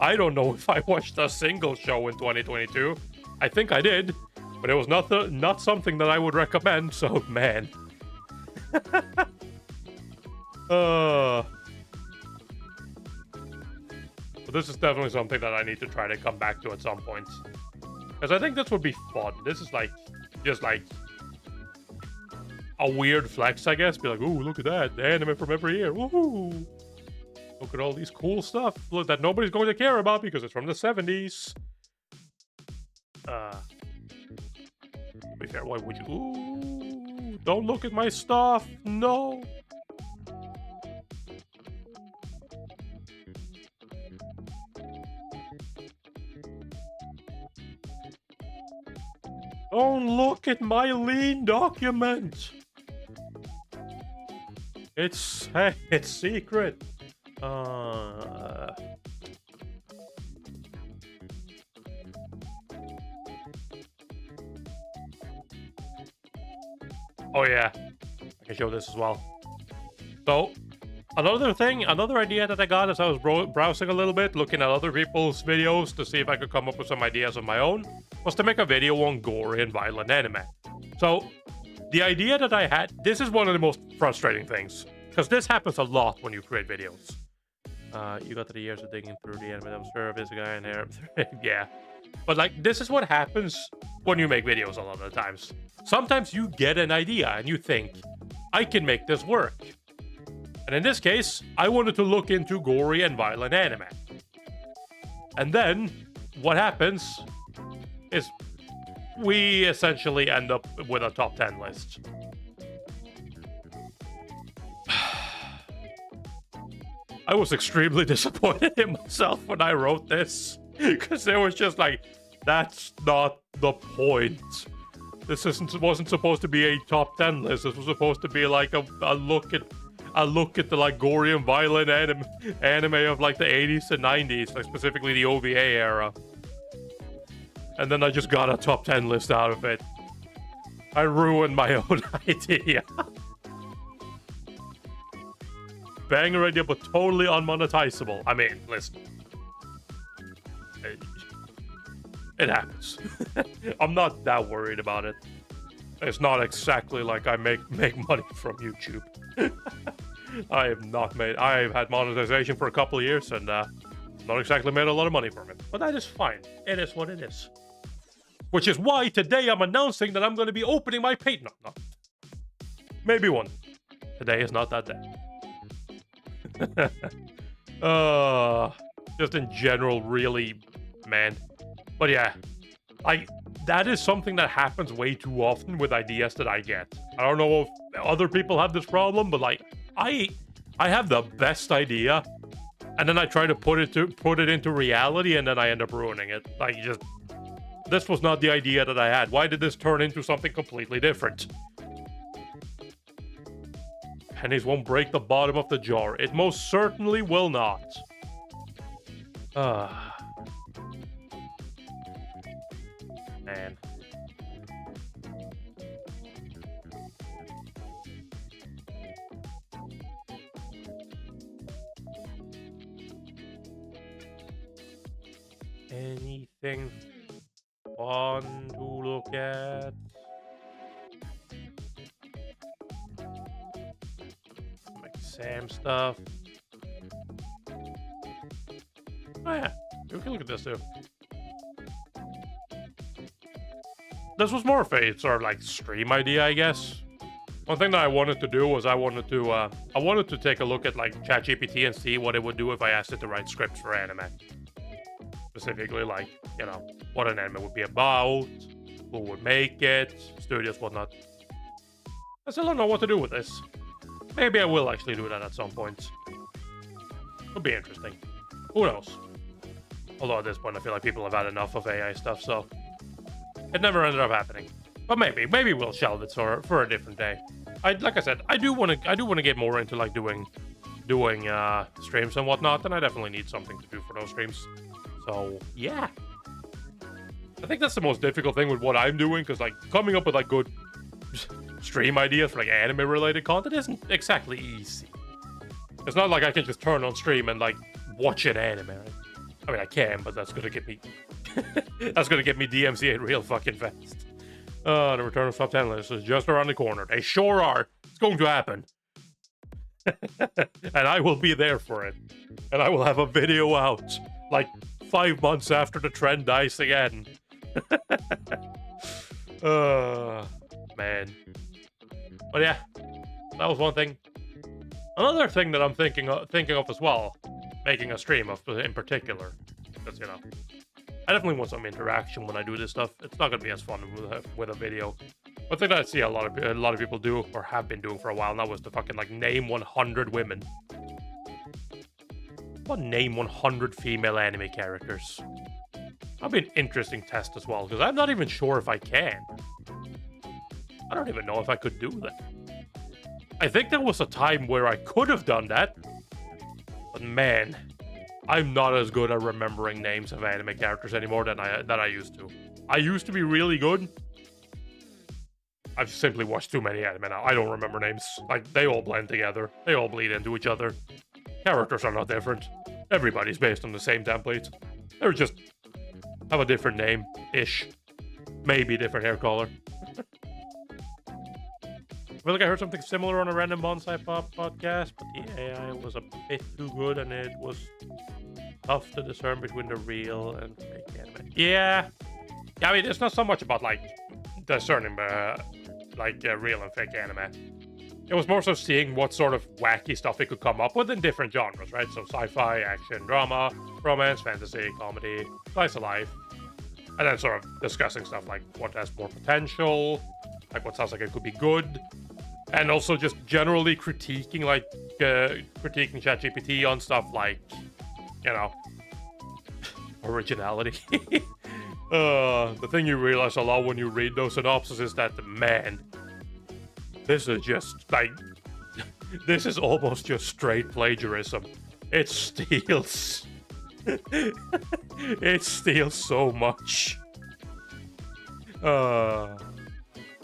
I don't know if I watched a single show in 2022. I think I did, but it was not something that I would recommend, so man. But this is definitely something that I need to try to come back to at some point. Because I think this would be fun. This is like, just like a weird flex, I guess. Be like, ooh, look at that. The anime from every year. Woohoo! Look at all these cool stuff. Look, that nobody's going to care about because it's from the 70s. To be fair, why would you? Ooh, don't look at my stuff. No. Don't look at my lean document. It's secret. Oh yeah, I can show this as well. So another idea that I got as I was browsing a little bit, looking at other people's videos to see if I could come up with some ideas of my own, was to make a video on gory and violent anime. So the idea that I had, this is one of the most frustrating things, because this happens a lot when you create videos. You got 3 years of digging through the anime. I'm sure there's a guy in there. Yeah. But like, this is what happens when you make videos a lot of the times. Sometimes you get an idea and you think, I can make this work. And in this case, I wanted to look into gory and violent anime. And then, what happens is we essentially end up with a top 10 list. I was extremely disappointed in myself when I wrote this, because it was just like, that's not the point. This wasn't supposed to be a top 10 list. This was supposed to be like a look at the like gory and violent anime of like the 80s and 90s, like specifically the OVA era. And then I just got a top 10 list out of it. I ruined my own idea. Banger idea, but totally unmonetizable. I mean, listen. It happens. I'm not that worried about it. It's not exactly like I make money from YouTube. I've had monetization for a couple of years and not exactly made a lot of money from it. But that is fine. It is what it is. Which is why today I'm announcing that I'm going to be opening my Patreon. No. Maybe one. Today is not that day. Just in general, really, man. But yeah, that is something that happens way too often with ideas that I get. I don't know if other people have this problem, but like, I have the best idea, and then I try to put it into reality, and then I end up ruining it. Like, this was not the idea that I had. Why did this turn into something completely different? Pennies won't break the bottom of the jar. It most certainly will not. Man. Anything fun to look at? Some exam stuff. Oh yeah, we can look at this too. This was more of a sort of like stream idea, I guess. One thing that I wanted to do was I wanted to take a look at like ChatGPT and see what it would do if I asked it to write scripts for anime. Specifically, like, you know, what an anime would be about, who would make it, studios, whatnot. I still don't know what to do with this. Maybe I will actually do that at some point. It'll be interesting. Who knows? Although at this point I feel like people have had enough of AI stuff, so it never ended up happening. But maybe we'll shelve it for a different day. Like I said, I do want to get more into like doing streams and whatnot, and I definitely need something to do for those streams. So yeah, I think that's the most difficult thing with what I'm doing, because like coming up with like good stream ideas for like anime related content isn't exactly easy. It's not like I can just turn on stream and like watch an anime. Right? I mean, I can, but that's gonna get me DMCA'd real fucking fast. The return of top 10 lists is just around the corner. They sure are. It's going to happen. And I will be there for it. And I will have a video out like 5 months after the trend dies again. Man. But yeah, that was one thing. Another thing that I'm thinking of as well, making a stream of in particular, because, you know, I definitely want some interaction when I do this stuff. It's not going to be as fun with a video. One thing that I see a lot of people do, or have been doing for a while now, is to fucking like name 100 women. Well, name 100 female anime characters. That'd be an interesting test as well, because I'm not even sure if I can. I don't even know if I could do that. I think there was a time where I could have done that. But man, I'm not as good at remembering names of anime characters anymore than I used to. I used to be really good. I've simply watched too many anime now. I don't remember names. Like, they all blend together. They all bleed into each other. Characters are not different. Everybody's based on the same templates. They're just have a different name-ish. Maybe different hair color. I feel like I heard something similar on a random Bonsai Pop podcast, but the AI was a bit too good and it was tough to discern between the real and fake anime. Yeah. I mean, it's not so much about, like, discerning, real and fake anime. It was more so seeing what sort of wacky stuff it could come up with in different genres, right? So sci-fi, action, drama, romance, fantasy, comedy, slice of life. And then sort of discussing stuff like what has more potential, like what sounds like it could be good. And also just generally critiquing ChatGPT on stuff like, you know, originality. The thing you realize a lot when you read those synopses is that, man, this is just, like, this is almost just straight plagiarism. It steals. It steals so much.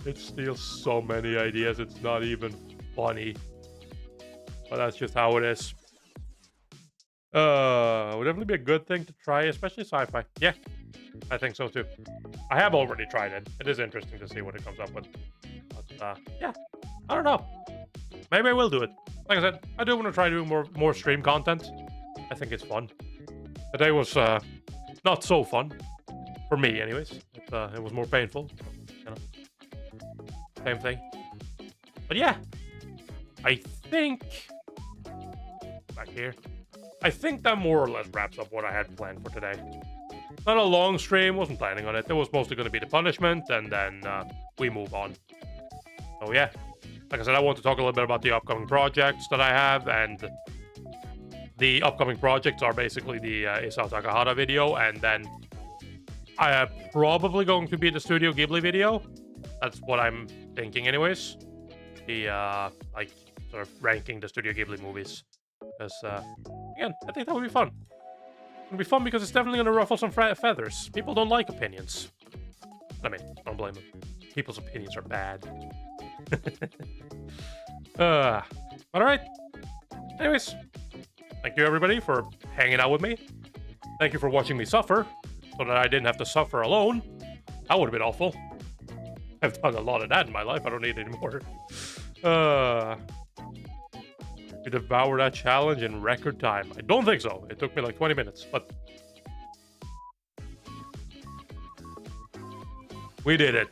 It steals so many ideas, it's not even funny. But that's just how it is. Would definitely be a good thing to try, especially sci-fi. Yeah, I think so too. I have already tried it. It is interesting to see what it comes up with. But, yeah, I don't know. Maybe I will do it. Like I said, I do want to try doing more stream content. I think it's fun. Today was not so fun. For me, anyways. It was more painful. You know. Same thing. But yeah. I think... Back here. I think that more or less wraps up what I had planned for today. Not a long stream, wasn't planning on it. It was mostly going to be the punishment, and then we move on. So yeah. Like I said, I want to talk a little bit about the upcoming projects that I have, and the upcoming projects are basically the Isao Takahata video, and then I am probably going to be the Studio Ghibli video. That's what I'm thinking anyways. The, like, sort of ranking the Studio Ghibli movies. Because, again, I think that would be fun. It would be fun because it's definitely going to ruffle some feathers. People don't like opinions. I mean, don't blame them. People's opinions are bad. Alright. Anyways, thank you everybody for hanging out with me. Thank you for watching me suffer, so that I didn't have to suffer alone. That would have been awful. I've done a lot of that in my life. I don't need any more. You devoured that challenge in record time. I don't think so. It took me like 20 minutes, but we did it.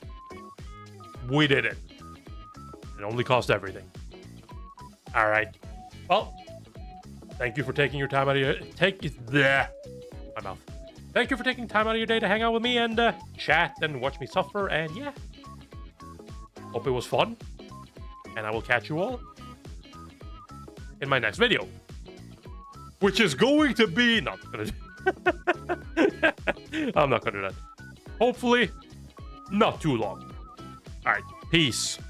We did it. It only cost everything. All right. Well, thank you for taking your time out of your my mouth. Thank you for taking time out of your day to hang out with me and chat and watch me suffer. And yeah, hope it was fun. And I will catch you all in my next video, which is going to be not gonna. I'm not gonna do that. Hopefully, not too long. All right. Peace.